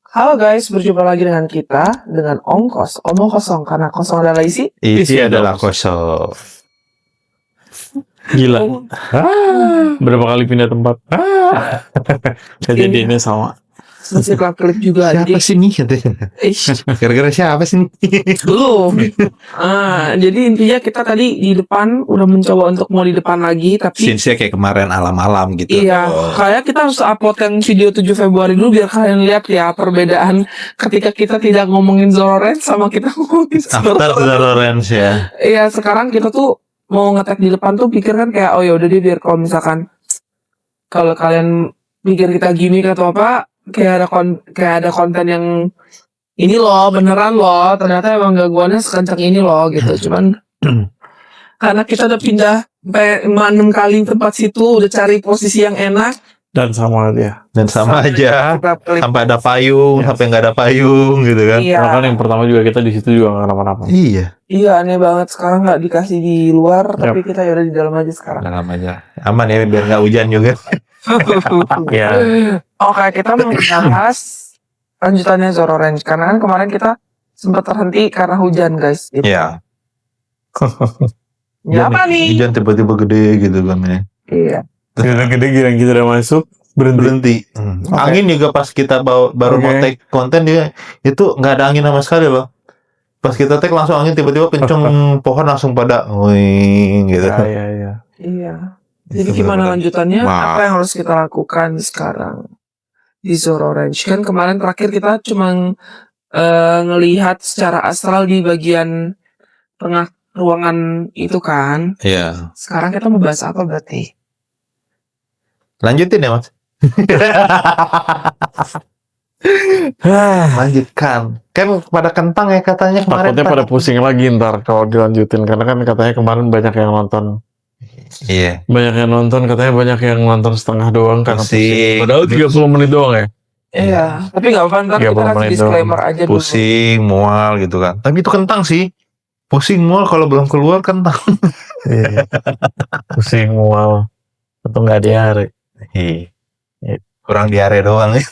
Halo guys, berjumpa lagi dengan kita dengan Ongkos, omong kosong karena kosong adalah isi. Isi adalah kosong. Gila. Oh, Berapa kali pindah tempat? Kejadiannya sama. masih klip juga. Siapa sih nih katanya? Gara-gara siapa sih nih? Belum. Jadi intinya kita tadi di depan udah mencoba untuk mau di depan lagi, tapi Since kayak kemarin alam-alam gitu. iya, kayak kita harus upload yang video 7 Februari dulu biar kalian lihat ya perbedaan ketika kita tidak ngomongin Zororen sama kita ngomongin After Zororen. Zororen ya. Iya, sekarang kita tuh mau ngetek di depan tuh pikir kan kayak oh ya udah deh biar kalau misalkan kalau kalian pikir kita gimmick atau apa kayak ada konten yang ini loh beneran loh ternyata emang gangguannya sekencang ini loh gitu. Cuman karena kita udah pindah sampai 6 kali tempat situ udah cari posisi yang enak Dan sama dia. Dan sama aja. kita klik. Sampai ada payung, sampai nggak ada payung gitu kan. Iya. Karena kan yang pertama juga kita di situ juga nggak kenapa-napa. Iya. Iya aneh banget sekarang nggak dikasih di luar tapi kita ya udah di dalam aja sekarang. Dalam aja. Aman ya biar nggak hujan juga. Ya. Oke, kita mau bahas lanjutannya Zororen karena kan kemarin kita sempat terhenti karena hujan guys. Gitu. Iya. Ya apa nih? Hujan tiba-tiba gede gitu kan ya. Iya. Gede-gede gila kita udah masuk berhenti. Angin juga pas kita baru mau Oke. take konten dia itu nggak ada angin sama sekali loh. Pas kita take langsung angin tiba-tiba kenceng pohon langsung pada wing gitu. Iya. Iya. Jadi gimana lanjutannya? Wah. Apa yang harus kita lakukan sekarang di Zororen? Kan kemarin terakhir kita cuma ngelihat secara astral di bagian tengah ruangan itu kan. Iya. Sekarang kita mau bahas apa berarti? Lanjutin ya mas. Lanjutkan. Kan pada kentang ya katanya kemarin. Takutnya pada pusing lagi ntar kalau dilanjutin karena kan katanya kemarin banyak yang nonton. Iya. Banyak yang nonton katanya banyak yang nonton setengah doang karena Pusing. pusing. Padahal 30 menit doang ya. Iya. Tapi nggak apa-apa ntar 30 kita kasih menit disclaimer aja dulu. Pusing, mual gitu kan. Tapi itu kentang sih. Pusing mual kalau belum keluar kentang. Iya. Pusing mual atau nggak diare. Iya. Kurang diare doang ya.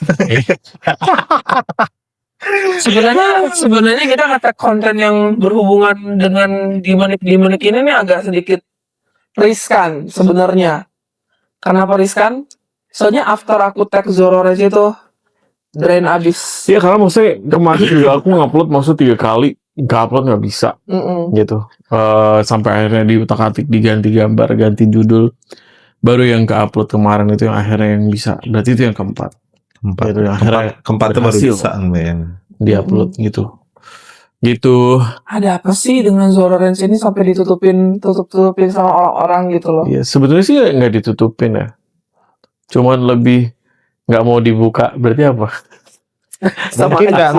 Sebenarnya kita ngetek konten yang berhubungan dengan di menit ini nih agak sedikit riskan sebenarnya. Kenapa riskan? Soalnya after aku tag Zororen itu drain abis. Iya karena maksudnya kemarin juga aku ngupload maksudnya 3 kali nggak upload nggak bisa gitu. Sampai akhirnya diutak-atik diganti gambar ganti judul baru yang ke-upload kemarin itu yang akhirnya yang bisa. Berarti itu yang keempat. Itu yang akhirnya Keempatnya baru berhasil bisa yang. diupload gitu. Ada apa sih dengan Zororen ini sampai tutupin sama orang-orang gitu loh? Iya sebetulnya sih nggak ditutupin ya. Cuman lebih nggak mau dibuka berarti apa? Sama Mungkin aja.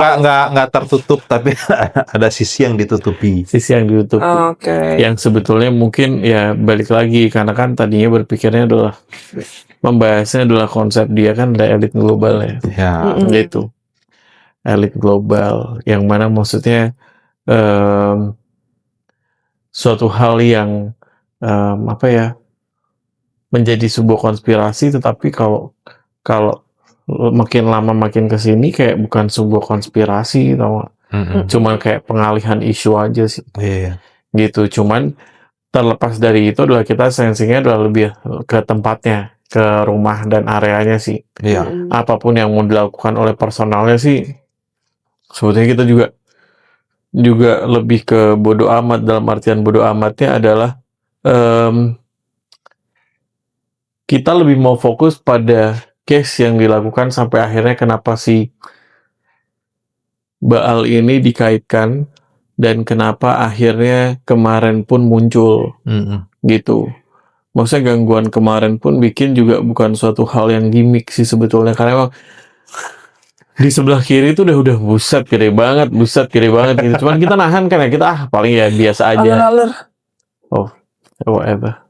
nggak tertutup tapi ada sisi yang ditutupi. Sisi yang ditutup. Oke. Yang sebetulnya mungkin ya balik lagi karena kan tadinya berpikirnya adalah membahasnya adalah konsep dia kan ada elit global ya. Ya. Gitu. Elit global yang mana maksudnya suatu hal yang menjadi sebuah konspirasi tetapi kalau makin lama makin kesini kayak bukan sebuah konspirasi tau gak? Cuman kayak pengalihan isu aja sih. Iya. Gitu. Cuman terlepas dari itu adalah kita sensingnya adalah lebih ke tempatnya, ke rumah dan areanya sih. Iya. Apapun yang mau dilakukan oleh personalnya sih sebetulnya kita juga lebih ke bodo amat. Dalam artian bodo amatnya adalah kita lebih mau fokus pada case yang dilakukan sampai akhirnya kenapa si Baal ini dikaitkan dan kenapa akhirnya kemarin pun muncul gitu. Maksudnya gangguan kemarin pun bikin juga bukan suatu hal yang gimmick sih sebetulnya karena emang di sebelah kiri itu udah buset gede banget gitu. Cuman kita nahan kan ya kita paling ya biasa aja. Aler. Oh whatever.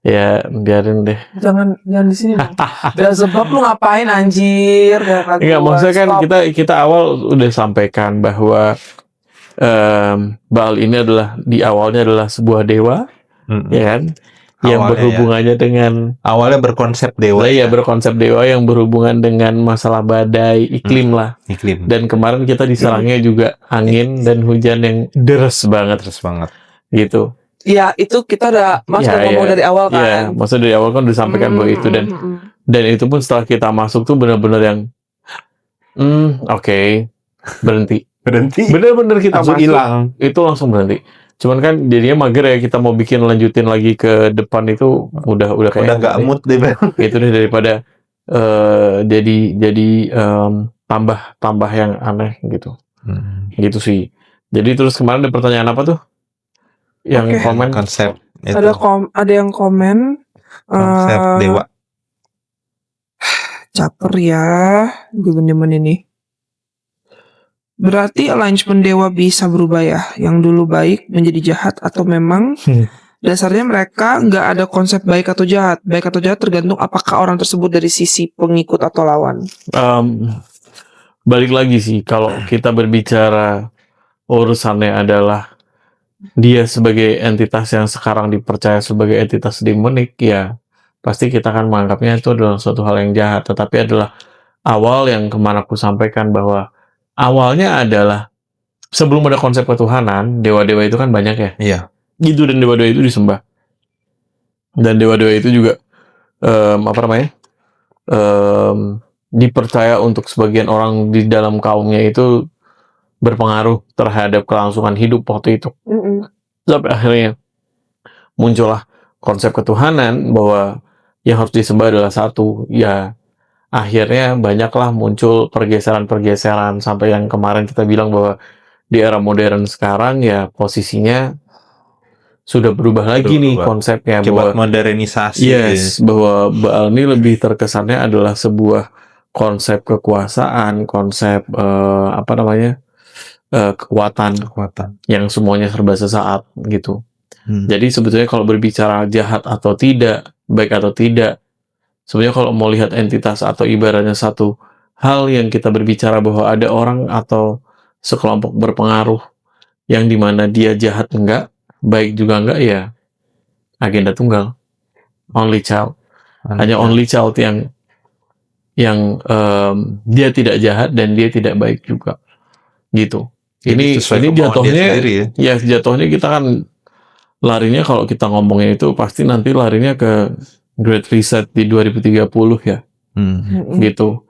Ya biarin deh. Jangan di sini dong. Sebab lu ngapain anjir? Enggak maksudnya kan kita awal udah sampaikan bahwa Baal ini adalah di awalnya adalah sebuah dewa, ya kan? yang Awalnya berhubungannya dengan awalnya berkonsep dewa ya berkonsep dewa yang berhubungan dengan masalah badai iklim lah. iklim. Dan kemarin kita diserangnya juga angin dan hujan yang deres banget Terus banget. gitu. Ya itu kita udah ngomong dari awal kan. Iya, maksudnya dari awal kan udah disampaikan bahwa itu dan itu pun setelah kita masuk tuh benar-benar yang oke, berhenti. Bener-bener kita Langsung masuk hilang. itu langsung berhenti. Cuman kan jadinya mager ya, kita mau bikin lanjutin lagi ke depan itu udah kayak Udah nggak mood deh. itu deh daripada jadi tambah yang aneh gitu. Gitu sih. Jadi terus kemarin ada pertanyaan apa tuh? Yang komen Konsep itu. Ada yang komen Konsep dewa. caper ya teman-teman ini. Berarti alignment dewa bisa berubah ya, yang dulu baik menjadi jahat, atau memang dasarnya mereka nggak ada konsep baik atau jahat. Baik atau jahat tergantung apakah orang tersebut dari sisi pengikut atau lawan. Balik lagi sih, kalau kita berbicara urusannya adalah dia sebagai entitas yang sekarang dipercaya sebagai entitas demonik, ya pasti kita akan menganggapnya itu adalah suatu hal yang jahat. Tetapi adalah awal yang kemana aku sampaikan bahwa awalnya adalah sebelum ada konsep ketuhanan, dewa-dewa itu kan banyak ya. Iya. Gitu, dan dewa-dewa itu disembah. Dan dewa-dewa itu juga dipercaya untuk sebagian orang di dalam kaumnya itu berpengaruh terhadap kelangsungan hidup waktu itu. Sampai akhirnya muncullah konsep ketuhanan bahwa yang harus disembah adalah satu. Ya akhirnya banyaklah muncul pergeseran-pergeseran sampai yang kemarin kita bilang bahwa di era modern sekarang ya posisinya sudah berubah lagi nih konsepnya. Coba modernisasi. Yes, bahwa Baal ini lebih terkesannya adalah sebuah konsep kekuasaan, konsep kekuatan yang semuanya serba sesaat gitu. Jadi sebetulnya kalau berbicara jahat atau tidak, baik atau tidak, sebenarnya kalau mau lihat entitas atau ibaratnya satu hal yang kita berbicara bahwa ada orang atau sekelompok berpengaruh yang dimana dia jahat enggak, baik juga enggak, ya agenda tunggal, only child. Hanya only child yang dia tidak jahat dan dia tidak baik juga gitu. Ini jatuhnya ya jatuhnya kita kan larinya kalau kita ngomongin itu pasti nanti larinya ke Great Reset di 2030 ya. Gitu.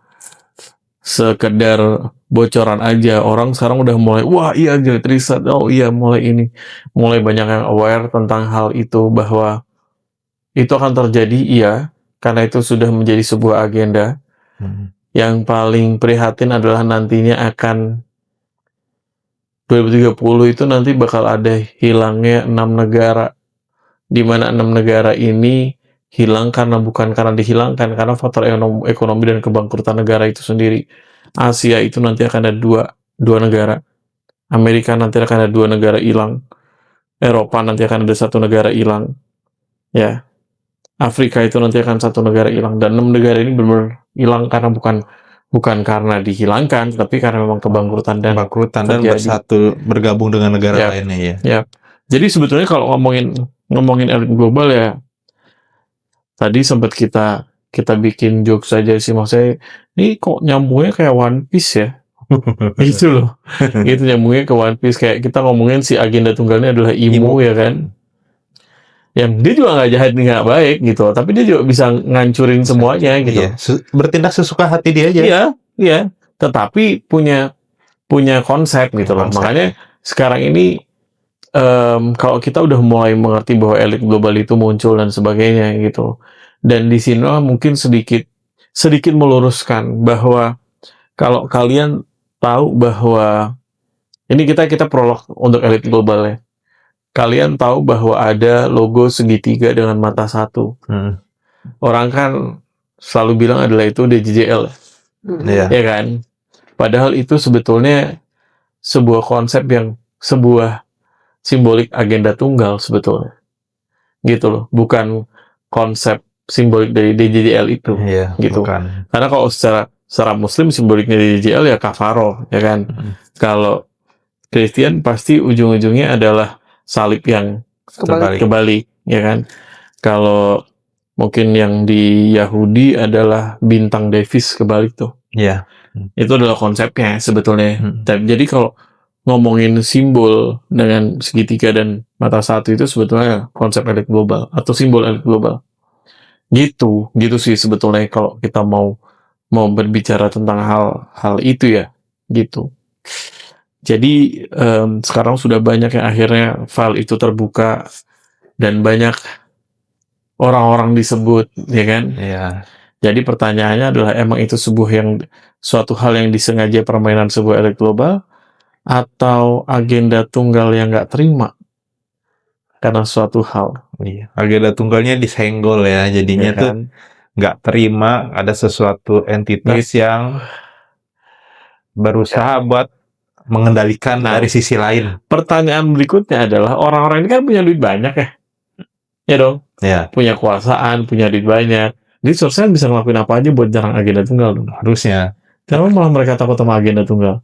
Sekedar bocoran aja, orang sekarang udah mulai wah iya Great Reset, oh iya mulai banyak yang aware tentang hal itu, bahwa itu akan terjadi, iya, karena itu sudah menjadi sebuah agenda. Yang paling prihatin adalah nantinya akan 2030 itu nanti bakal ada hilangnya 6 negara, di mana 6 negara ini hilang bukan karena dihilangkan, karena faktor ekonomi dan kebangkrutan negara itu sendiri. Asia itu nanti akan ada dua negara, Amerika nanti akan ada 2 negara hilang, Eropa nanti akan ada 1 negara hilang, ya. Afrika itu nanti akan 1 negara hilang, dan 6 negara ini benar-benar hilang karena bukan karena dihilangkan, tapi karena memang kebangkrutan dan bersatu bergabung dengan negara lainnya ya. Jadi sebetulnya kalau ngomongin elit global ya, tadi sempat kita bikin joke saja sih, maksudnya ini kok nyambungnya kayak One Piece ya. Itu loh. Itu nyambungnya ke One Piece, kayak kita ngomongin si agenda tunggalnya adalah Imo ya kan. Yang dia juga nggak jahat, nggak baik gitu, tapi dia juga bisa ngancurin semuanya gitu. Iya, bertindak sesuka hati dia aja. Iya. Tetapi punya konsep gitu loh. Makanya sekarang ini kalau kita udah mulai mengerti bahwa elit global itu muncul dan sebagainya gitu, dan di sini mungkin sedikit meluruskan bahwa kalau kalian tahu bahwa ini kita prolog untuk elit global ya. Kalian tahu bahwa ada logo segitiga dengan mata satu. Orang kan selalu bilang adalah itu DJJL. Ya kan? Padahal itu sebetulnya sebuah konsep yang sebuah simbolik agenda tunggal sebetulnya. Gitu loh. Bukan konsep simbolik dari DJJL itu. Gitu. Bukan. Karena kalau secara muslim simboliknya DJJL ya kafaro, ya kan? Kalau Kristen pasti ujung-ujungnya adalah salib yang kebalik, ya kan? Kalau mungkin yang di Yahudi adalah bintang Davis kebalik tuh. Iya. Itu adalah konsepnya sebetulnya. Jadi kalau ngomongin simbol dengan segitiga dan mata satu itu sebetulnya konsep elit global atau simbol elit global. Gitu sih sebetulnya kalau kita mau berbicara tentang hal itu ya, gitu. Jadi sekarang sudah banyak yang akhirnya file itu terbuka dan banyak orang-orang disebut, ya kan? Iya. Jadi pertanyaannya adalah emang itu suatu hal yang disengaja permainan sebuah elit global atau agenda tunggal yang nggak terima karena suatu hal. Iya. Agenda tunggalnya disenggol ya, jadinya Ya tuh kan? nggak terima ada sesuatu entitas yang berusaha buat mengendalikan Nah, dari sisi lain. Pertanyaan berikutnya adalah orang-orang ini kan punya duit banyak ya, ya dong, Ya, punya kekuasaan, punya duit banyak. Jadi seharusnya bisa ngelakuin apa aja buat jarang agenda tunggal dong. harusnya. Kenapa malah mereka takut sama agenda tunggal?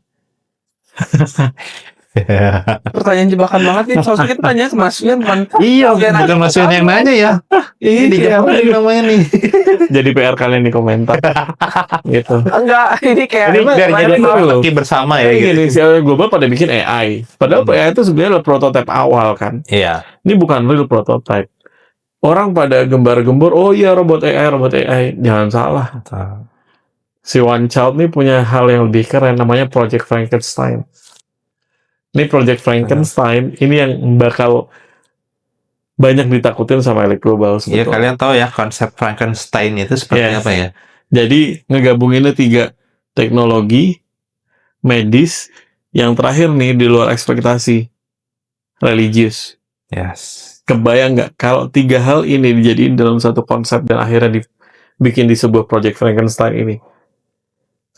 Pertanyaan jebakan banget nih. Soalnya kita tanya ke Mas Fian bukan. Iya, bukan Mas Fian yang nanya ya. Ini dijawab namanya nih. Jadi PR kalian di komentar. Gitu. Enggak, ini kayak Ini biar jadi itu loh. strategi bersama ya. Kayak Gitu. gini, si global pada bikin AI. Padahal AI itu sebenarnya adalah prototipe awal kan. Iya. Ini bukan real prototype. Orang pada gembar-gembor, oh iya robot AI. Jangan salah. Si One Child nih punya hal yang lebih keren, namanya Project Frankenstein. Ini Project Frankenstein, ini yang bakal banyak ditakutin sama elit global. Iya, kalian tahu ya konsep Frankenstein itu seperti apa ya? Jadi ngegabunginnya 3 teknologi, medis, yang terakhir nih di luar ekspektasi, religius. Yes. Kebayang nggak kalau 3 hal ini dijadiin dalam satu konsep dan akhirnya dibikin di sebuah Project Frankenstein ini?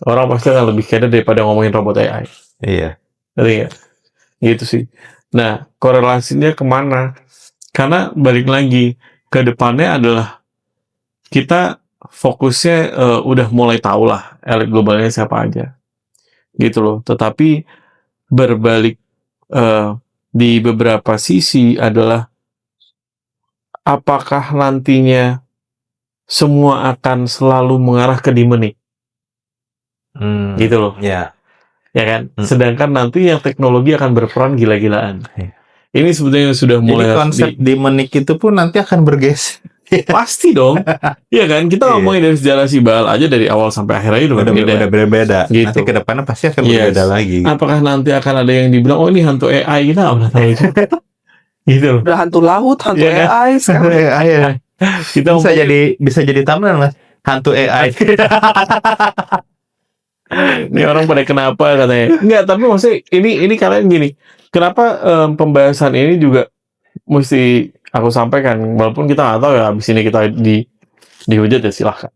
Orang pasti akan lebih kere daripada ngomongin robot AI. Iya. Ngerti nggak? Gitu sih. Nah, korelasinya kemana? Karena balik lagi, ke depannya adalah kita fokusnya udah mulai tahu lah elit globalnya siapa aja. Gitu loh. Tetapi berbalik di beberapa sisi adalah apakah nantinya semua akan selalu mengarah ke demonic? Gitu loh. Ya. Ya kan? Sedangkan nanti yang teknologi akan berperan gila-gilaan. Ini sebetulnya sudah mulai. Jadi konsep demonic itu pun nanti akan bergeser. Pasti dong. Iya kan? Kita ngomongin dari sejarah Sibal aja dari awal sampai akhir aja udah berbeda. Gitu. Nanti ke depannya pasti akan berbeda lagi. Apakah nanti akan ada yang dibilang, oh ini hantu AI, kita nggak tahu itu. Gitu loh. Udah hantu laut, hantu AI sekarang. AI. Kita bisa jadi thumbnail Mas. Hantu AI. Ini orang pada kenapa katanya? Enggak, tapi maksudnya ini kalian gini. Kenapa pembahasan ini juga mesti aku sampaikan, walaupun kita nggak tahu ya abis ini kita dihujat ya silahkan.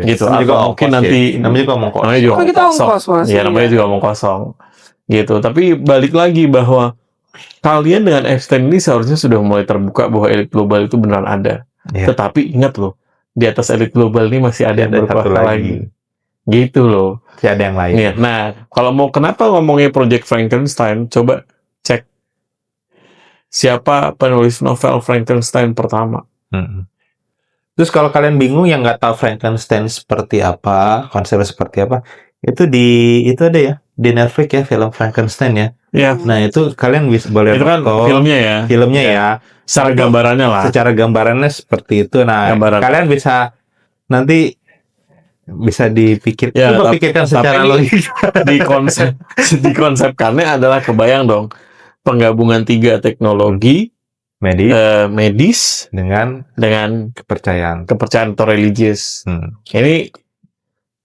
Gitu. Juga mungkin nanti namanya juga omong kosong. Namanya juga Kita omong kosong. Iya, namanya juga omong kosong. Gitu. Tapi balik lagi bahwa kalian dengan extend ini seharusnya sudah mulai terbuka bahwa elit global itu beneran ada. Tetapi ingat loh, di atas elit global ini masih ada yang berkuasa lagi. Gitu loh. Masih ada yang lain. Nah, kalau mau kenapa ngomongnya Project Frankenstein, coba cek siapa penulis novel Frankenstein pertama. Terus kalau kalian bingung yang nggak tahu Frankenstein seperti apa, konsepnya seperti apa, itu ada ya di Netflix ya film Frankenstein ya. Iya. Nah itu kalian bisa boleh itu kan filmnya ya. Filmnya ya. Secara gambarannya lah. Secara gambarannya seperti itu. Nah kalian bisa nanti bisa dipikir, pikirkan secara logis. Dikonsepkannya adalah kebayang dong penggabungan 3 teknologi medis dengan kepercayaan atau religius. Ini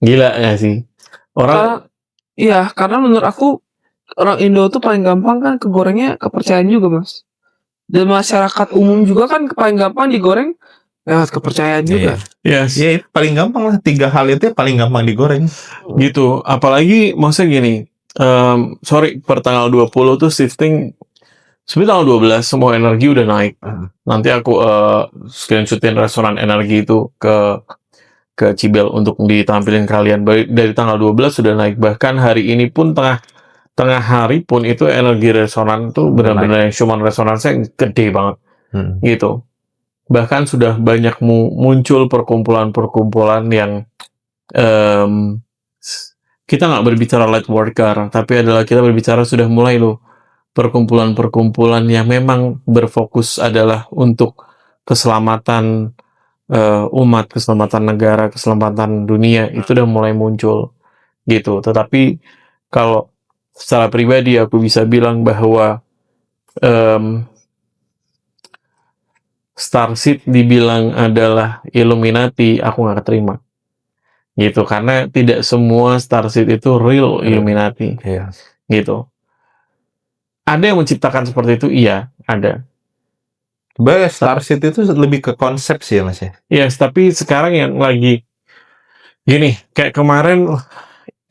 gila nggak sih orang? Iya, karena menurut aku orang Indo tuh paling gampang kan kegorengnya kepercayaan juga Mas. Dan masyarakat umum juga kan paling gampang digoreng lewat kepercayaan juga. Yes. Ya itu paling gampang lah, 3 hal itu paling gampang digoreng. Gitu. Apalagi maksudnya gini, per tanggal 20 tuh shifting. Sebenarnya tanggal 12 semua energi udah naik. Nanti aku screenshotin restoran energi itu ke Cibel untuk ditampilin kalian. Dari tanggal 12 sudah naik. Bahkan hari ini pun tengah hari pun itu energi restoran tuh benar-benar human resonansnya gede banget. Gitu. bahkan sudah banyak muncul perkumpulan-perkumpulan yang kita nggak berbicara light worker, tapi adalah kita berbicara sudah mulai loh perkumpulan-perkumpulan yang memang berfokus adalah untuk keselamatan umat, keselamatan negara, keselamatan dunia, itu udah mulai muncul gitu. Tetapi kalau secara pribadi aku bisa bilang bahwa Starseed dibilang adalah Illuminati, aku nggak terima gitu, karena tidak semua Starseed itu real Illuminati gitu. Ada yang menciptakan seperti itu, iya ada. Starseed itu lebih ke konsep sih ya Mas ya. Yes, tapi sekarang yang lagi gini, kayak kemarin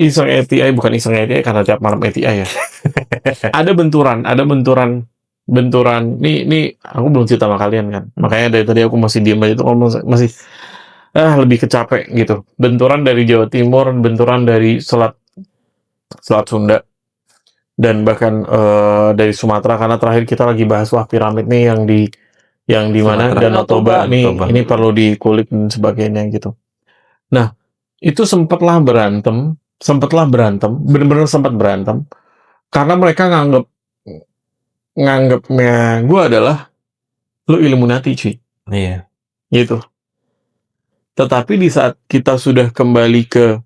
iseng ATI, bukan iseng ATI karena tiap malam ATI ya. ada benturan. Nih aku belum cerita sama kalian kan. Makanya dari tadi aku masih diam aja, itu masih lebih kecapek gitu. Benturan dari Jawa Timur, benturan dari Selat Sunda, dan bahkan dari Sumatera, karena terakhir kita lagi bahas piramid nih yang di mana Danau Toba nih, ini perlu dikulik dan sebagainya gitu. Nah, itu sempatlah berantem, benar-benar sempat berantem, karena mereka nganggapnya gue adalah lu Illuminati cuy. Iya. Gitu. Tetapi di saat kita sudah kembali ke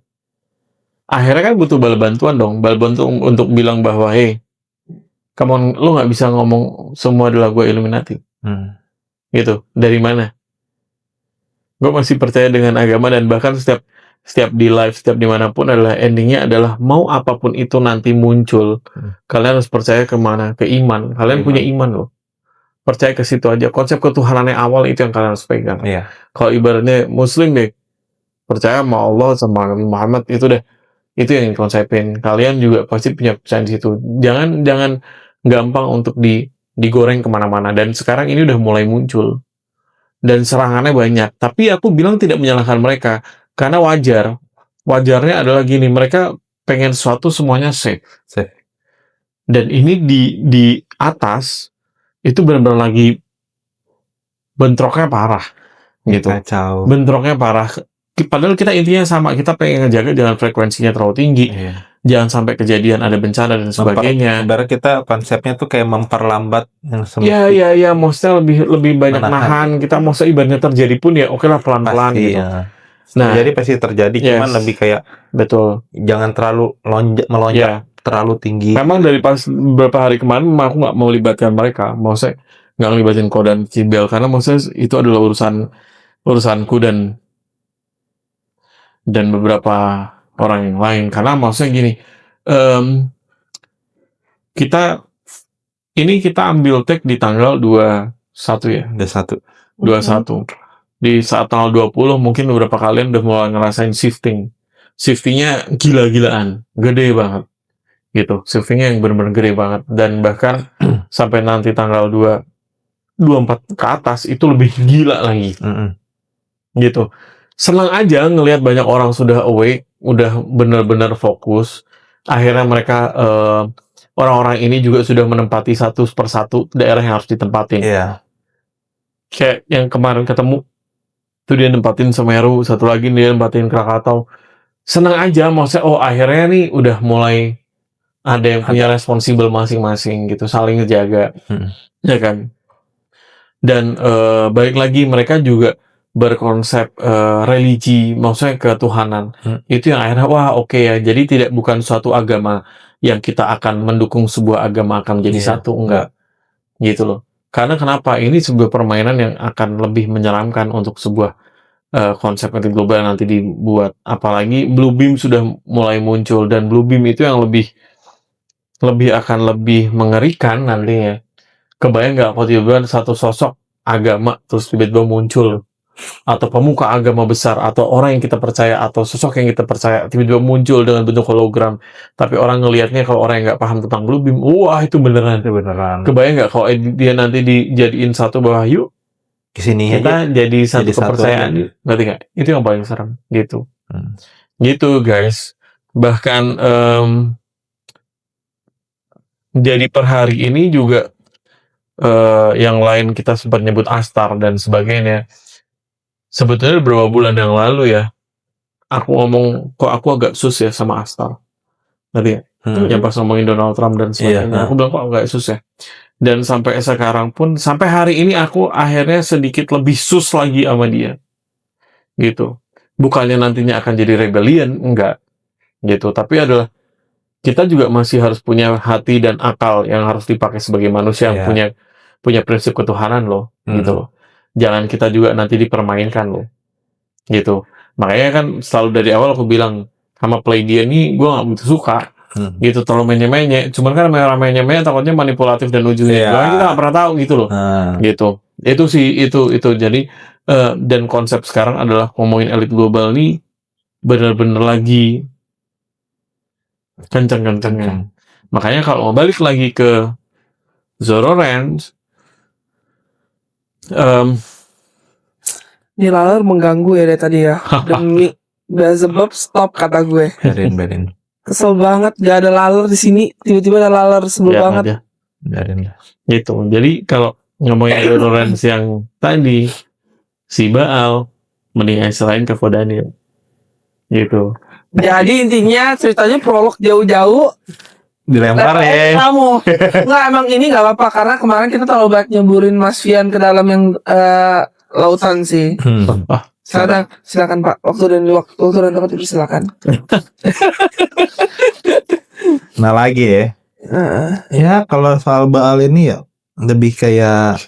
akhirnya kan butuh bala bantuan untuk bilang bahwa hey, come on, lu nggak bisa ngomong semua adalah gue Illuminati. Gitu. Dari mana? Gue masih percaya dengan agama, dan bahkan setiap di live, setiap dimanapun adalah endingnya adalah mau apapun itu nanti muncul, kalian harus percaya kemana? Ke iman. Kalian punya iman loh. Percaya ke situ aja. Konsep ketuhanannya awal itu yang kalian harus pegang. Iya. Kalau ibaratnya Muslim deh, percaya sama Allah sama Nabi Muhammad, itu deh. Itu yang dikonsepin. Kalian juga pasti punya percaya di situ. Jangan gampang untuk digoreng kemana-mana. Dan sekarang ini udah mulai muncul. Dan serangannya banyak. Tapi aku bilang tidak menyalahkan mereka. Karena wajarnya adalah gini, mereka pengen sesuatu semuanya safe. Dan ini di atas itu benar-benar lagi bentroknya parah gitu. Kacau. Bentroknya parah. Padahal kita intinya sama, kita pengen ngejaga jangan frekuensinya terlalu tinggi. Jangan sampai kejadian ada bencana dan sebagainya. Sebenarnya kita konsepnya tuh kayak memperlambat yang Iya, maksudnya lebih banyak nahan. Kita maksudnya ibaratnya terjadi pun ya oke lah pelan-pelan gitu. Ya. Nah, jadi pasti terjadi, cuman lebih kayak betul. Jangan terlalu melonjak terlalu tinggi. Memang dari pas beberapa hari kemarin aku nggak mau libatkan mereka, maksudnya nggak ngelibatin Ko dan Cibel, karena maksudnya itu adalah urusanku dan beberapa orang yang lain. Karena maksudnya gini, kita ambil tag di tanggal 21 ya. 21. Di saat tanggal 20 mungkin beberapa kalian udah mulai ngerasain shiftingnya gila-gilaan, gede banget gitu. Shiftingnya yang benar-benar gede banget, dan bahkan sampai nanti tanggal 24 ke atas itu lebih gila lagi. Gitu. Senang aja ngelihat banyak orang sudah awake, udah benar-benar fokus. Akhirnya mereka orang-orang ini juga sudah menempati satu persatu daerah yang harus ditempatin. Kayak yang kemarin ketemu tuh, dia nempatin Semeru, satu lagi dia nempatin Krakatau. Senang aja, maksudnya akhirnya nih udah mulai ada yang punya responsibel masing-masing gitu, saling ngejaga. Ya kan? Dan balik lagi mereka juga berkonsep religi, maksudnya ketuhanan. Itu yang akhirnya oke ya. Jadi bukan suatu agama yang kita akan mendukung sebuah agama akan menjadi satu, enggak. Gitu loh. Karena kenapa? Ini sebuah permainan yang akan lebih menyeramkan untuk sebuah konsep anti global yang nanti dibuat. Apalagi Bluebeam sudah mulai muncul, dan Bluebeam itu yang lebih akan lebih mengerikan nantinya. Kebayang nggak kalau tiba-tiba satu sosok agama terus tiba-tiba muncul, atau pemuka agama besar, atau orang yang kita percaya, atau sosok yang kita percaya tiba-tiba muncul dengan bentuk hologram, tapi orang ngelihatnya, kalau orang yang nggak paham tentang Bluebeam, wah itu beneran. Kebayang nggak kalau dia nanti dijadiin satu, bahwa yuk kesini kita aja, jadi satu kepercayaan, ngerti nggak? Itu yang paling serem gitu. Gitu guys. Bahkan jadi per hari ini juga yang lain kita sempat nyebut Astar dan sebagainya. Sebetulnya beberapa bulan yang lalu ya, aku ngomong kok aku agak sus ya sama Astar. Tadi yang pas ngomongin Donald Trump dan sebagainya, aku bilang kok agak sus ya. Dan sampai sekarang pun, sampai hari ini aku akhirnya sedikit lebih sus lagi sama dia. Gitu. Bukannya nantinya akan jadi rebellion, enggak. Gitu. Tapi adalah kita juga masih harus punya hati dan akal yang harus dipakai sebagai manusia yang punya prinsip ketuhanan loh, gitu loh. Jangan kita juga nanti dipermainkan loh, gitu. Makanya kan selalu dari awal aku bilang sama play dia nih gue nggak begitu suka, gitu, terlalu menye-menye. Cuman kan menye-menye takutnya manipulatif dan ujungnya kita nggak pernah tahu gitu loh, gitu. Itu sih itu. Jadi dan konsep sekarang adalah ngomongin elit global nih bener-bener lagi kenceng-kencengnya. Makanya kalau mau balik lagi ke Zoro Ranch, Ini laler mengganggu ya dari tadi ya. Demi Beelzebub stop kata gue. Biarin. Kesel banget gak ada laler di sini. Tiba-tiba ada laler, sebel banget. Biarin. Gitu. Jadi kalau ngomongin Zoro Ranch yang tadi, si Baal mending selain ke Daniel. Gitu. Jadi intinya ceritanya prolog jauh-jauh. Dilempar ya. Kamu nggak, emang ini nggak apa-apa karena kemarin kita terlalu banyak nyeburin Mas Fian ke dalam yang lautan sih. Silakan Pak, waktu dan tempat itu silakan. Nah lagi ya. Ya kalau soal Baal ini ya lebih kayak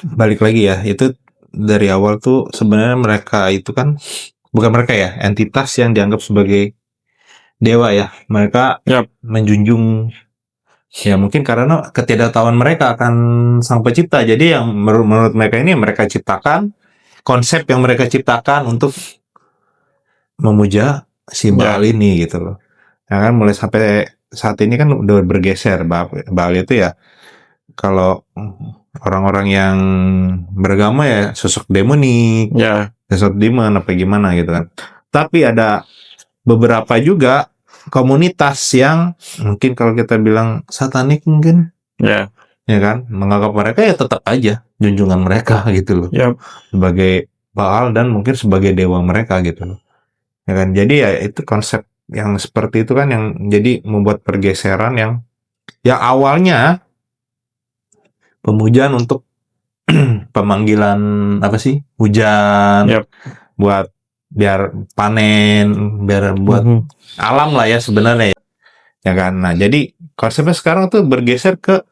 balik lagi ya, itu dari awal tuh sebenarnya mereka itu kan bukan mereka ya, entitas yang dianggap sebagai dewa ya. Mereka menjunjung ya mungkin karena ketidaktahuan mereka akan sang pencipta. Jadi yang menurut mereka ini mereka ciptakan konsep yang mereka ciptakan untuk memuja si Baal ini gitu loh. Ya kan mulai sampai saat ini kan udah bergeser Baal itu ya. Kalau orang-orang yang beragama ya sosok demonik, sosok demon apa gimana gitu kan. Tapi ada beberapa juga komunitas yang mungkin kalau kita bilang satanik mungkin, ya kan, menganggap mereka ya tetap aja junjungan mereka gitu loh, sebagai Baal dan mungkin sebagai dewa mereka gitu loh, ya kan. Jadi ya itu konsep yang seperti itu kan yang jadi membuat pergeseran yang awalnya pemujaan untuk pemanggilan apa sih, hujan, buat biar panen, biar buat alam lah ya sebenarnya ya kan. Nah jadi konsepnya sekarang tuh bergeser ke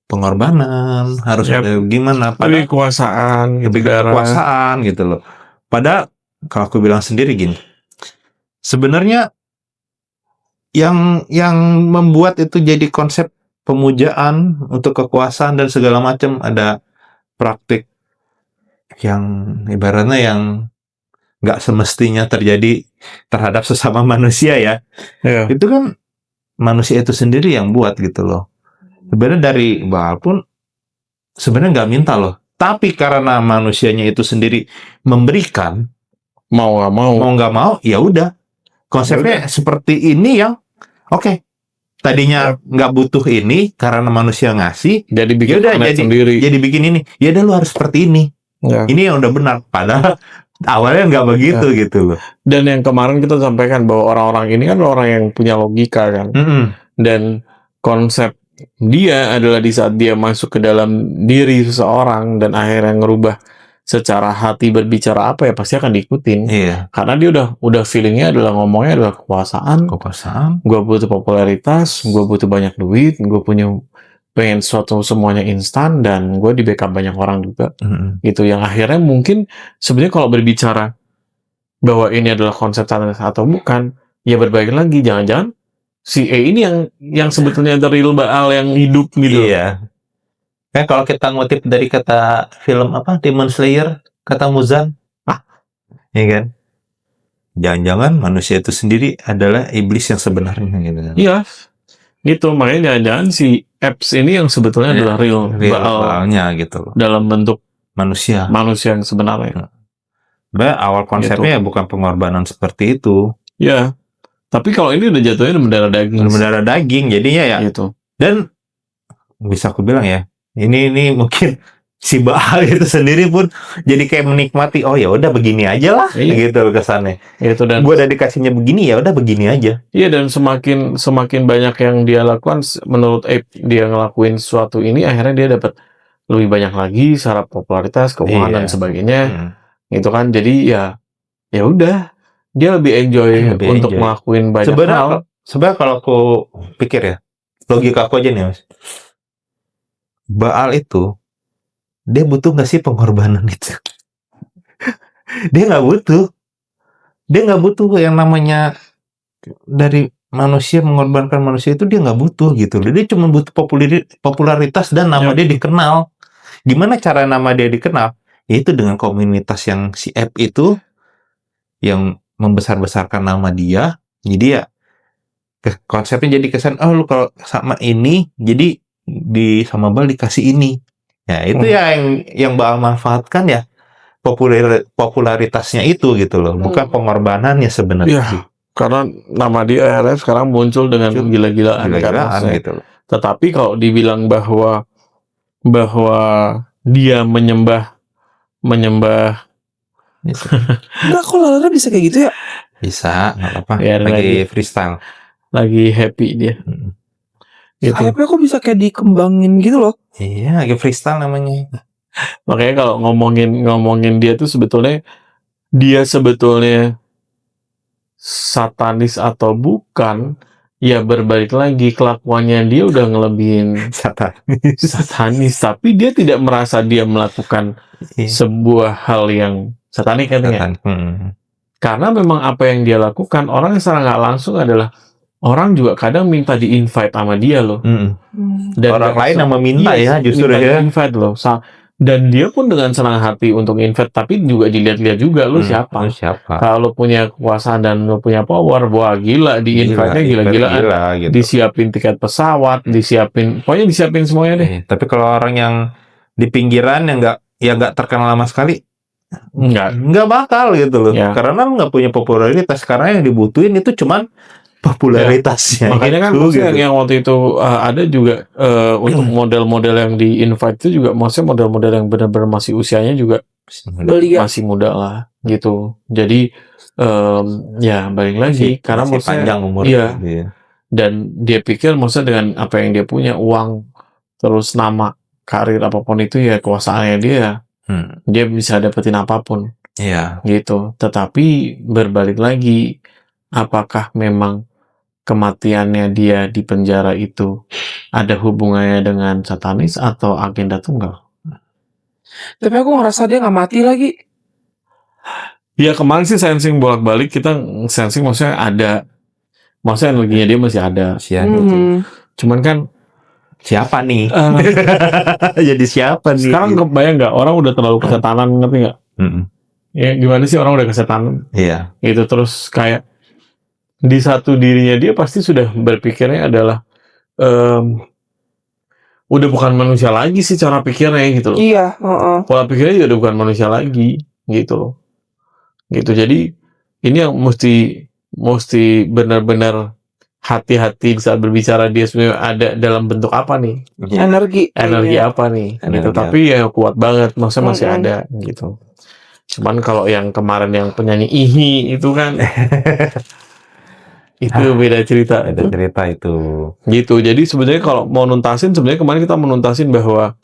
pengorbanan, harus ada gimana, lebih kekuasaan gitu loh. Padahal kalau aku bilang sendiri gini, sebenarnya yang membuat itu jadi konsep pemujaan untuk kekuasaan dan segala macam, ada praktik yang ibaratnya yang nggak semestinya terjadi terhadap sesama manusia ya. Itu kan manusia itu sendiri yang buat gitu loh. Sebenarnya dari Baal pun sebenarnya nggak minta loh. Tapi karena manusianya itu sendiri memberikan, mau nggak mau, ya udah. Konsepnya seperti ini yang oke. Tadinya nggak butuh ini karena manusia ngasih, jadi bikin sendiri. Jadi bikin ini. Ya udah lu harus seperti ini. Ini yang udah benar. Padahal awalnya nggak begitu gitu loh. Dan yang kemarin kita sampaikan bahwa orang-orang ini kan orang yang punya logika kan. Dan konsep dia adalah di saat dia masuk ke dalam diri seseorang dan akhirnya ngerubah secara hati berbicara apa ya pasti akan diikutin. Karena dia udah feelingnya adalah ngomongnya adalah kekuasaan. Gue butuh popularitas, gue butuh banyak duit, gue pengen sesuatu semuanya instan dan gue di backup banyak orang juga. Gitu yang akhirnya mungkin sebenarnya kalau berbicara bahwa ini adalah konsep satanis atau bukan, ya berbalik lagi, jangan-jangan si E ini yang sebetulnya the real Baal yang hidup gitu. Kan kalau kita ngutip dari kata film apa Demon Slayer, kata Muzan, ya kan, jangan-jangan manusia itu sendiri adalah iblis yang sebenarnya gitu kan. Gitu, makanya jangan-jangan si apps ini yang sebetulnya adalah real Baalnya gitu loh. Dalam bentuk manusia yang sebenarnya. Awal konsepnya gitu. Bukan pengorbanan seperti itu. Tapi kalau ini udah jatuhnya mendarah daging. Mendarah daging, jadinya ya. Gitu. Dan bisa aku bilang ya, Ini mungkin si Baal itu sendiri pun jadi kayak menikmati, oh ya udah begini aja lah, Iya. gitu kesannya. Itu dan Gue udah dikasihnya begini, ya udah begini aja. iya, dan semakin banyak yang dia lakukan, menurut Abe dia ngelakuin sesuatu ini, akhirnya dia dapat lebih banyak lagi secara popularitas, keuangan Iya. dan sebagainya. Gitu kan. Jadi ya udah, dia lebih enjoy Lebih untuk enjoy. ngelakuin banyak hal. Sebenarnya kalau aku pikir ya, logika aku aja nih Mas. Baal itu dia butuh nggak sih pengorbanan itu? Dia nggak butuh. Dia nggak butuh yang namanya dari manusia mengorbankan manusia itu, dia nggak butuh gitu loh. Dia cuma butuh popularitas dan nama dia dikenal. Gimana cara nama dia dikenal? Yaitu dengan komunitas yang si app itu yang membesar-besarkan nama dia. Jadi ya konsepnya jadi kesan, oh lu kalau sama ini jadi sama Baal dikasih ini. Ya itu yang Baal manfaatkan ya popularitasnya itu gitu loh, bukan pengorbanannya sebenarnya sih. Karena nama dia akhirnya sekarang muncul dengan gila-gilaan kan, gitu loh. Tetapi kalau dibilang bahwa dia menyembah Enggak, kok Lalana bisa kayak gitu ya? Bisa, nggak apa-apa. Ya, lagi freestyle, lagi happy dia. Gitu. Sayapnya kok bisa kayak dikembangin gitu loh. Iya, lagi freestyle namanya. Makanya kalau ngomongin dia tuh sebetulnya satanis atau bukan, ya berbalik lagi, kelakuannya dia udah ngelebihin satanis, tapi dia tidak merasa dia melakukan sebuah hal yang satanik katanya. Karena memang apa yang dia lakukan, orang yang secara nggak langsung adalah orang juga kadang minta di-invite sama dia loh. Dan orang lain yang meminta ya justru ya. Invite loh. Dan dia pun dengan senang hati untuk invite, tapi juga dilihat-lihat juga lu siapa. Kalau punya kekuasaan dan lu punya power, wah gila, di-invite-nya gila-gilaan. Gitu. Disiapin tiket pesawat, pokoknya disiapin semuanya deh. Tapi kalau orang yang di pinggiran yang nggak terkenal sama sekali, nggak bakal gitu loh. Ya. Karena nggak punya popularitas. Karena yang dibutuhin itu cuman popularitasnya. Ya. Makanya kan gitu. Yang waktu itu ada juga untuk model-model yang di-invite itu juga, maksudnya model-model yang benar-benar masih usianya juga masih muda lah gitu. Jadi ya balik lagi karena masih panjang umur. Iya. Dan dia pikir maksudnya dengan apa yang dia punya, uang, terus nama, karir, apapun itu ya kekuasaannya dia, dia bisa dapetin apapun. Iya. Gitu. Tetapi berbalik lagi, apakah memang kematiannya dia di penjara itu ada hubungannya dengan satanis atau agenda tunggal? Tapi aku ngerasa dia nggak mati lagi. Ya kemarin sih sensing bolak-balik, kita sensing maksudnya ada, maksudnya energinya dia masih ada. Cuman kan siapa nih? Jadi siapa nih? Sekarang kebayang nggak orang udah terlalu kesetanan, ngerti nggak? Ya gimana sih orang udah kesetanan? Iya. Itu terus kayak di satu dirinya dia pasti sudah berpikirnya adalah udah bukan manusia lagi sih cara pikirnya gitu loh. Iya. Pola pikirnya juga udah bukan manusia lagi gitu loh. Gitu. Jadi ini yang mesti benar-benar hati-hati saat berbicara, dia sebenarnya ada dalam bentuk apa nih? Energi apa nih? Gitu. Tapi ya kuat banget, maksudnya masih ada gitu. Cuman kalau yang kemarin yang penyanyi Ihi itu kan itu beda cerita. Itu. Gitu. Jadi sebenarnya kalau mau nuntasin, sebenarnya kemarin kita menuntasin bahwa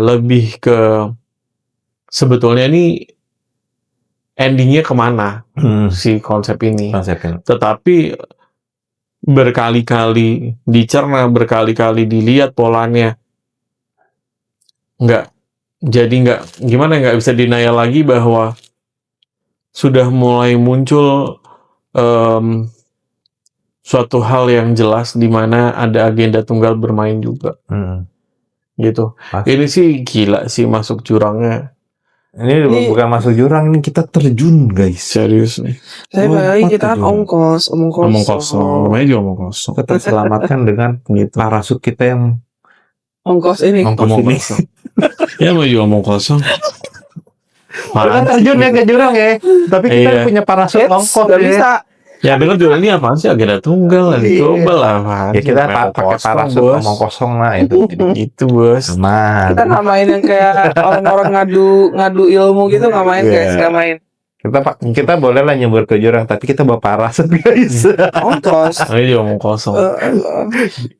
lebih ke sebetulnya ini endingnya kemana si konsep ini. Tetapi berkali-kali dicerna, berkali-kali dilihat polanya, nggak bisa denial lagi bahwa sudah mulai muncul suatu hal yang jelas di mana ada agenda tunggal bermain juga. Gitu. Ini sih gila sih masuk jurangnya. Ini bukan masuk jurang, ini kita terjun guys. Serius nih. Saya bayangin kita kan omong kosong. Namanya juga omong kosong. Kita terselamatkan dengan parasut kita yang ongkos ini. Ya mau juga omong kosong. Kita terjun ya ke jurang ya. Tapi kita punya parasut ongkos ya. Gak bisa. Ya dengar juga ini apa sih agenda tunggal, coba lah Pak. Ya kita pakai parasut omong kosong lah itu. Itu bos. Aman. Kita nggak main yang kayak orang-orang ngadu ilmu gitu, nggak main guys, nggak main. Kita boleh lah nyebur ke jurang, tapi kita bawa parasut guys. Ongkos. Ini omong kosong.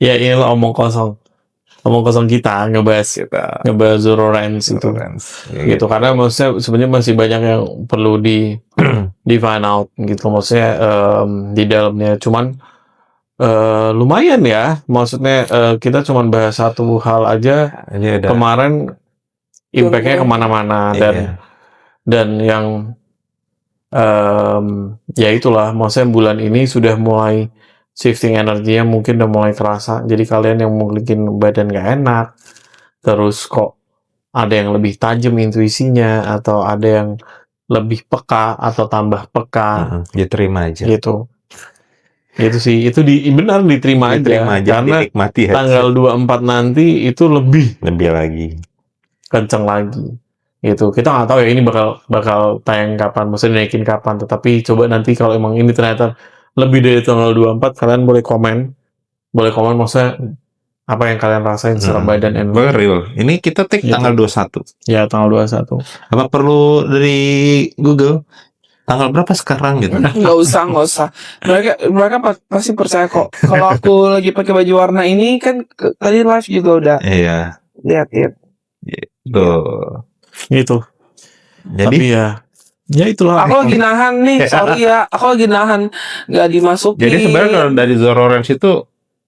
Ya inilah omong kosong. Omong kosong kita ngebahas Zoro Ranch itu. Gitu karena maksudnya sebenarnya masih banyak yang perlu di find out gitu, maksudnya di dalamnya. Cuman lumayan ya, maksudnya kita cuman bahas satu hal aja kemarin, impactnya kemana-mana dan yang ya itulah, maksudnya bulan ini sudah mulai shifting energinya, mungkin udah mulai kerasa. Jadi kalian yang mungkin badan gak enak, terus kok ada yang lebih tajam intuisinya, atau ada yang lebih peka atau tambah peka, ya terima aja gitu. Itu sih, itu benar diterima aja karena dinikmati tanggal 24 nanti itu lebih lagi kenceng lagi. Gitu. Kita nggak tahu ya ini bakal tayang kapan, maksudnya naikin kapan. Tetapi coba nanti kalau emang ini ternyata lebih dari tanggal 24, kalian boleh komen maksudnya apa yang kalian rasain secara badan and real. Ini kita take tanggal 21. Ya, tanggal 21. Apa perlu dari Google? Tanggal berapa sekarang gitu? Nggak usah. Mereka pasti percaya kok. Kalau aku lagi pakai baju warna ini kan tadi live juga udah. Iya. Lihat. Tuh. Gitu. Jadi tapi ya itulah. Aku lagi nahan nih, sorry ya. Aku lagi nahan nggak dimasukin. Jadi sebenarnya kalau dari Zoro Ranch itu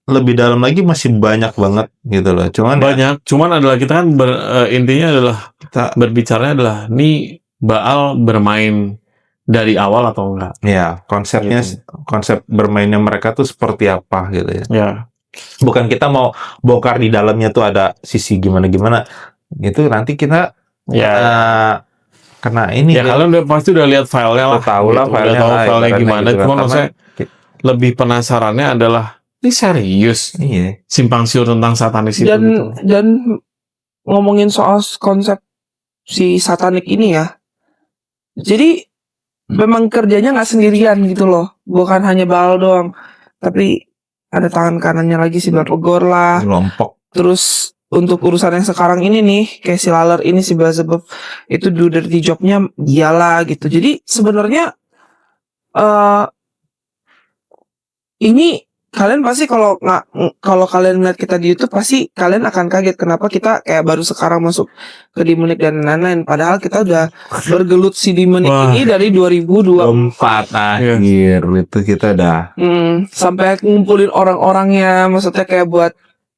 lebih dalam lagi masih banyak banget gitu loh. Cuman adalah kita kan intinya adalah kita berbicaranya adalah nih Baal bermain dari awal atau enggak. Ya, konsepnya gitu. Konsep bermainnya mereka tuh seperti apa gitu ya. Ya. Bukan kita mau bongkar di dalamnya tuh ada sisi gimana-gimana. Itu nanti kita kena ini. Ya kalian pasti udah lihat filenya lah. Tahu lah gitu. filenya. Udah tahu filenya gimana. Gitu, cuma maksudnya lebih penasarannya adalah ini serius. Iya. Simpang siur tentang satanis itu. Dan ngomongin soal konsep si satanik ini ya. Jadi memang kerjanya nggak sendirian gitu loh. Bukan hanya Baal doang. Tapi ada tangan kanannya lagi si Belphegor lah. Kelompok. Terus untuk urusan yang sekarang ini nih, kayak si Laler ini, si Beelzebub, itu do dirty job-nya dialah gitu. Jadi sebenarnya ini kalian pasti kalau kalian lihat kita di YouTube pasti kalian akan kaget kenapa kita kayak baru sekarang masuk ke Demonic dan lain-lain. Padahal kita udah bergelut si Demonic ini dari 2024 akhir itu kita udah sampai ngumpulin orang-orangnya, maksudnya kayak buat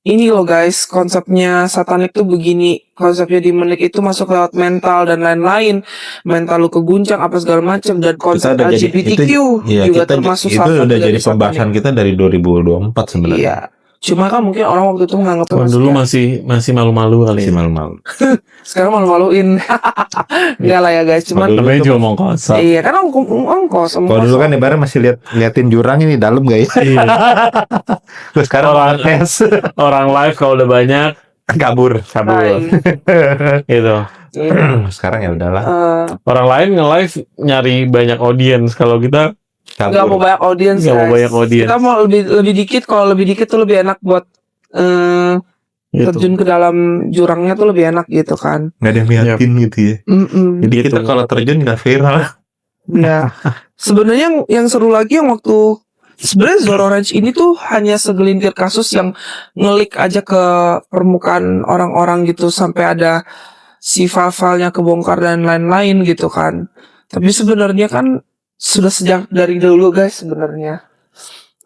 ini loh guys, konsepnya satanik tuh begini, konsepnya Demonic itu masuk lewat mental dan lain-lain, mental lu keguncang apa segala macam, dan konsep LGBTQ juga termasuk itu udah jadi pembahasan kita dari 2024 sebenarnya. Iya. Cuma kan mungkin orang waktu itu menganggap dulu masih malu-malu kali. Masih malu-malu. Sekarang malu-maluin. Enggak lah ya guys, cuman namanya juga omong kosong. Iya, kan ongkos. Kalau dulu kan ibarat masih liatin jurang ini dalam guys. Iya. Terus sekarang orang live kalau udah banyak kabur. Gitu. Sekarang ya udahlah. Orang lain nge-live nyari banyak audiens, kalau kita nggak mau banyak audiens. Kita mau lebih dikit. Kalau lebih dikit tuh lebih enak buat terjun ke dalam jurangnya tuh lebih enak gitu kan. Nggak ada yang liatin gitu ya. Jadi kita kalau terjun nggak viral. Ya. Sebenarnya yang seru lagi yang waktu sebenarnya Zoro Ranch ini tuh hanya segelintir kasus yang ngelik aja ke permukaan orang-orang gitu, sampai ada si file-filenya kebongkar dan lain-lain gitu kan. Tapi sebenarnya kan sudah sejak dari dulu guys, sebenarnya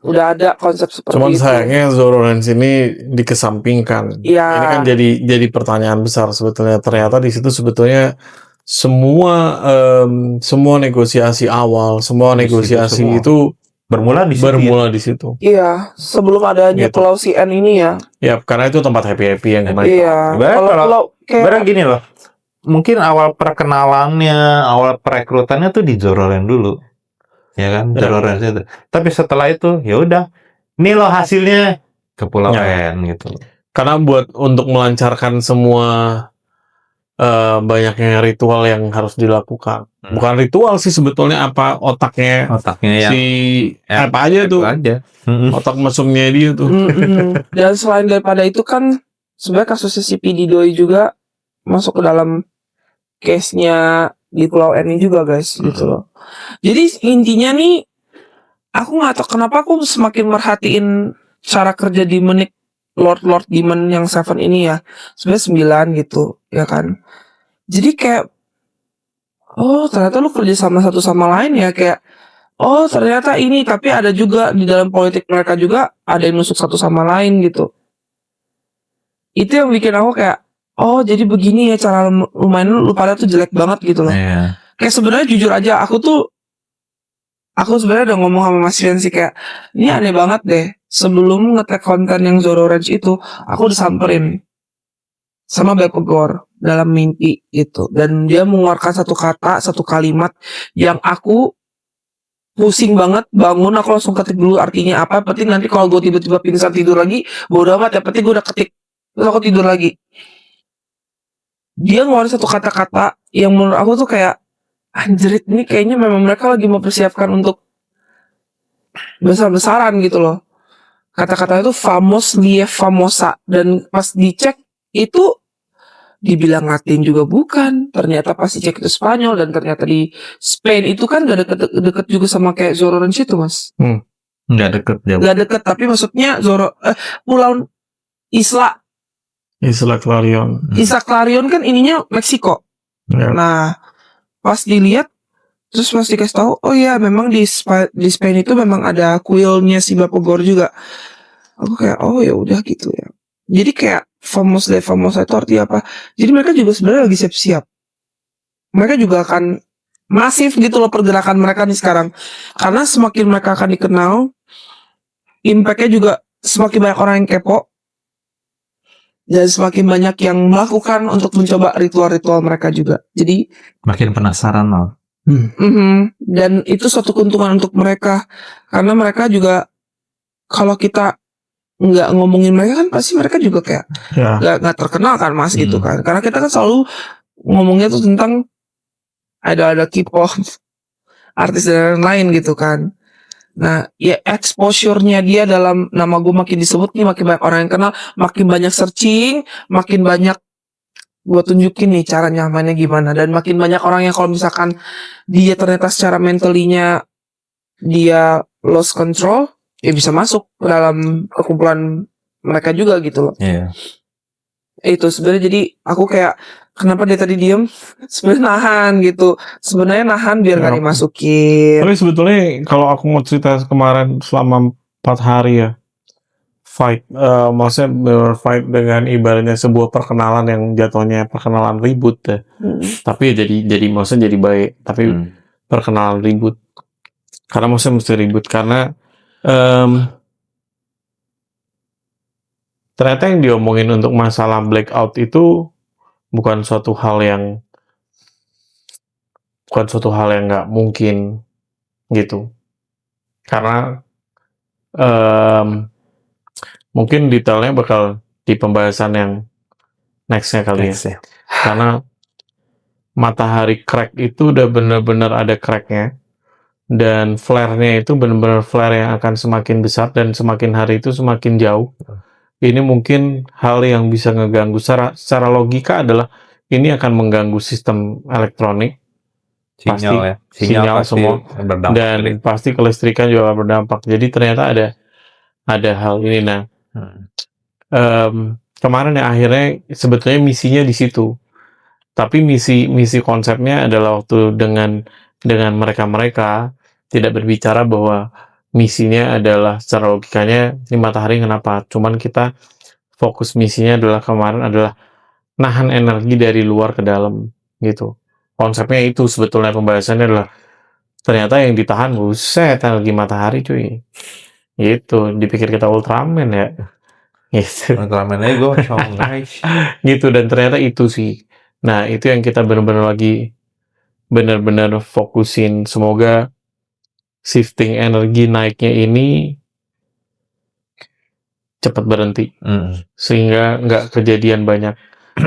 udah ada konsep seperti cuman itu. Sayangnya Zoro Ranch ini dikesampingkan. Iya. Ini kan jadi pertanyaan besar sebetulnya. Ternyata di situ sebetulnya semua negosiasi awal, semua negosiasi itu bermula di situ. Iya, sebelum adanya gitu. Pulau CN ini ya. Ya, karena itu tempat happy yang kemarin. Iya. Kalau kayak gini loh. Mungkin awal perkenalannya, awal perekrutannya tuh di Zoro Ranch dulu. Ya kan? Zoro Ranch itu. Tapi setelah itu ya udah. Ini loh hasilnya ke Pulau N gitu. Karena untuk melancarkan semua banyaknya ritual yang harus dilakukan. Bukan ritual sih sebetulnya, apa otaknya yang si apa aja itu tuh aja. otak mesumnya dia tuh. Dan selain daripada itu kan sebenarnya kasusnya si P. Didoi juga masuk ke dalam case-nya di Pulau N ini juga guys, gitu loh. Jadi intinya nih, aku nggak tahu kenapa aku semakin merhatiin cara kerja Demonic Lord Demon yang Seven ini ya, sebenarnya 9 gitu, ya kan. Jadi kayak, oh ternyata lu kerja sama satu sama lain ya, kayak, oh ternyata ini, tapi ada juga di dalam politik mereka juga ada yang nusuk satu sama lain gitu. Itu yang bikin aku kayak, oh jadi begini ya cara lu main lu pada tuh jelek banget gitu loh. Kayak sebenarnya jujur aja aku sebenarnya udah ngomong sama Mas Rian sih kayak, ini aneh banget deh. Sebelum nge-tag konten yang Zoro Range itu, aku disamperin sama Belpegor dalam mimpi gitu. Dan dia mengeluarkan satu kata, satu kalimat yang aku pusing banget. Bangun aku langsung ketik dulu artinya apa. Penting nanti kalau gue tiba-tiba pingsan tidur lagi, bodo amat ya, penting gue udah ketik. Terus aku tidur lagi. Dia ngeluarin satu kata-kata yang menurut aku tuh kayak, anjrit, ini kayaknya memang mereka lagi mempersiapkan untuk besar-besaran gitu loh. Kata-kata itu famos lief famosa, dan pas dicek itu dibilang Latin juga bukan, ternyata pas dicek itu Spanyol, dan ternyata di Spain itu kan gak deket juga sama kayak Zoro Ranch itu mas. Nggak deket jauh. Gak deket, tapi maksudnya Pulau Isla Clarion kan ininya Meksiko. Nah pas dilihat terus pas dikasih tahu, oh ya memang di Spain itu memang ada kuilnya si Belpegor juga. Aku kayak, oh ya udah gitu ya. Jadi kayak famosa itu artinya apa? Jadi mereka juga sebenarnya lagi siap-siap. Mereka juga akan masif gitu loh pergerakan mereka nih sekarang. Karena semakin mereka akan dikenal, impact-nya juga semakin banyak orang yang kepo. Dan semakin banyak yang melakukan untuk mencoba ritual-ritual mereka juga. Jadi makin penasaran loh. Dan itu suatu keuntungan untuk mereka. Karena mereka juga, kalau kita nggak ngomongin mereka kan pasti mereka juga kayak nggak terkenal kan mas gitu kan. Karena kita kan selalu ngomongnya tuh tentang ada K-pop, artis dan lain gitu kan. Nah ya exposure-nya dia dalam nama gue makin disebut nih, makin banyak orang yang kenal, makin banyak searching, makin banyak gue tunjukin nih cara nyamannya gimana, dan makin banyak orang yang kalau misalkan dia ternyata secara mentalinya dia lost control, ya bisa masuk ke dalam kekumpulan mereka juga gitu loh. Itu sebenarnya jadi aku kayak, kenapa dia tadi diem? Sebenarnya nahan gitu. Sebenarnya nahan biar gak dimasukin. Tapi sebetulnya kalau aku mau cerita kemarin selama 4 hari ya fight, maksudnya fight dengan ibaratnya sebuah perkenalan yang jatuhnya perkenalan ribut ya. Tapi jadi maksudnya jadi baik, tapi perkenalan ribut. Karena maksudnya mesti ribut karena ternyata yang diomongin untuk masalah blackout itu bukan suatu hal yang nggak mungkin gitu. Karena mungkin detailnya bakal di pembahasan yang nextnya kali ya. Karena matahari crack itu udah benar-benar ada cracknya, dan flare-nya itu benar-benar flare yang akan semakin besar dan semakin hari itu semakin jauh. Ini mungkin hal yang bisa ngeganggu secara logika adalah ini akan mengganggu sistem elektronik, sinyal semua, dan pasti kelistrikan juga berdampak. Jadi ternyata ada hal ini. Nah, kemarin ya akhirnya sebetulnya misinya di situ, tapi misi konsepnya adalah waktu dengan mereka tidak berbicara bahwa misinya adalah secara logikanya ini matahari kenapa, cuman kita fokus misinya adalah kemarin adalah nahan energi dari luar ke dalam gitu. Konsepnya itu sebetulnya, pembahasannya adalah ternyata yang ditahan buset energi matahari cuy. Gitu, dipikir kita Ultraman ya. Gitu. Ultraman ego guys. Gitu, dan ternyata itu sih. Nah, itu yang kita benar-benar fokusin. Semoga shifting energi naiknya ini cepat berhenti. Sehingga nggak kejadian banyak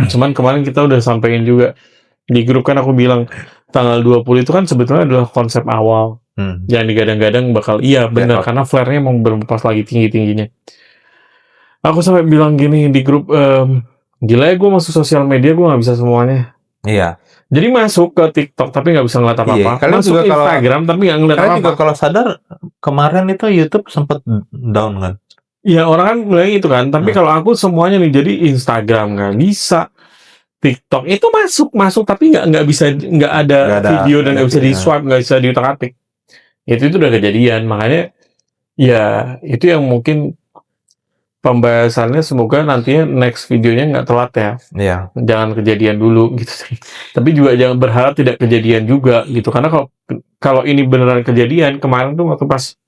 Cuman kemarin kita udah sampein juga di grup kan, aku bilang tanggal 20 itu kan sebetulnya adalah konsep awal. Jangan digadang-gadang bakal benar karena flare-nya emang berpas lagi tinggi-tingginya. Aku sampai bilang gini di grup, gila ya gue masuk sosial media gue nggak bisa semuanya. Iya. Jadi masuk ke TikTok tapi nggak bisa ngeliat apa-apa. Kalian Masuk juga ke Instagram tapi nggak ngeliat kalian apa-apa. juga kalau sadar kemarin itu YouTube sempat down kan? Ya orang kan bilang itu kan. Tapi kalau aku semuanya nih, jadi Instagram nggak bisa, TikTok itu masuk tapi nggak bisa, nggak ada video dan nggak bisa di swipe, nggak bisa diutak-atik. Itu udah kejadian. Makanya ya itu yang mungkin pembahasannya, semoga nantinya next videonya nggak telat ya. Iya. Jangan kejadian dulu gitu sih. Tapi juga jangan berharap tidak kejadian juga gitu. Karena kalau ini beneran kejadian, kemarin tuh waktu pas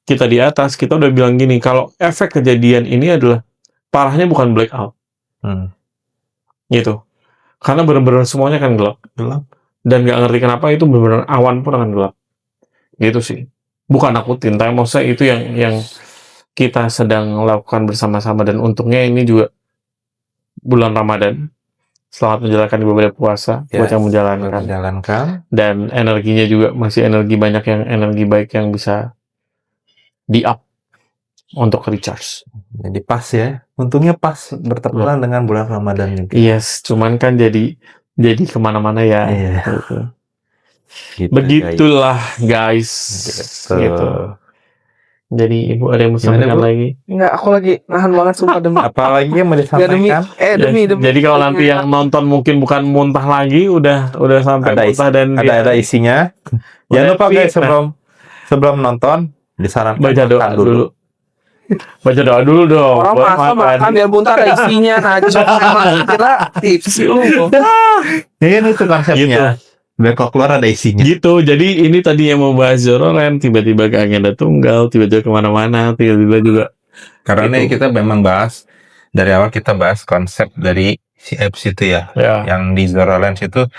kita di atas, kita udah bilang gini, kalau efek kejadian ini adalah parahnya bukan blackout. Gitu. Karena bener-bener semuanya kan gelap. Dan nggak ngerti kenapa itu bener-bener awan pun akan gelap. Gitu sih. Bukan nakutin, tapi maksudnya itu yang kita sedang lakukan bersama-sama, dan untungnya ini juga bulan Ramadan. Selamat menjalankan ibadah puasa buat yang menjalankan. Dan energinya juga masih energi banyak, yang energi baik yang bisa di-up untuk recharge. Jadi pas ya. Untungnya pas bertepatan dengan bulan Ramadan juga. Yes, cuman kan jadi kemana-mana ya. Iya. Gitu, begitulah guys. Gitu. Jadi Ibu ada yang mau sampaikan lagi? Enggak, aku lagi nahan banget sumpah demi. Apalagi yang mau disampaikan? Demi. Jadi kalau nanti yang nonton mungkin bukan muntah lagi, udah sampai ada muntah dan ada isinya. Jangan lupa guys, sebelum nonton disarankan baca doa dulu. Baca doa dulu dong. Orang makan biar muntah ada isinya. Nah, kira tips lu. Ya itu konsepnya. Biar kok keluar ada isinya. Gitu. Jadi ini tadi yang mau bahas Zororen, tiba-tiba ke agenda tunggal, tiba-tiba kemana-mana, tiba-tiba juga. Karena ini kita memang bahas dari awal, kita bahas konsep dari si apps itu ya. Yang di Zororen itu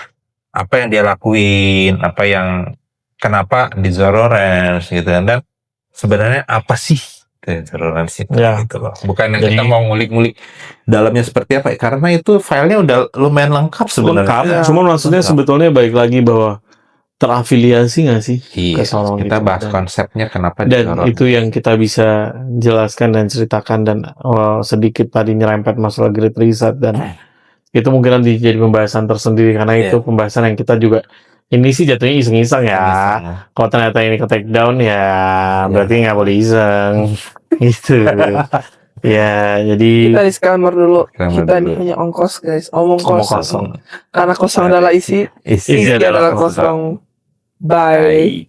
apa yang dia lakuin, kenapa di Zororen gitu, dan sebenarnya apa sih Zororen itu gitu loh. Bukan yang kita mau ngulik-ngulik dalamnya seperti apa, karena itu filenya udah lumayan lengkap sebenarnya. Cuma maksudnya sebetulnya balik lagi bahwa terafiliasi nggak sih ke Zororen. Kita bahas konsepnya kenapa dan Zororen. Itu yang kita bisa jelaskan dan ceritakan, dan sedikit tadi nyerempet masalah Great Reset, dan itu mungkin nanti jadi pembahasan tersendiri, karena itu pembahasan yang kita juga ini sih jatuhnya iseng-iseng ya. Kalau ternyata ini ke take down ya berarti nggak boleh iseng. Gitu. Ya, jadi kita disclaimer dulu. Kita ini hanya ongkos guys, omong kosong. Karena kosong adalah isi adalah kosong. Bye.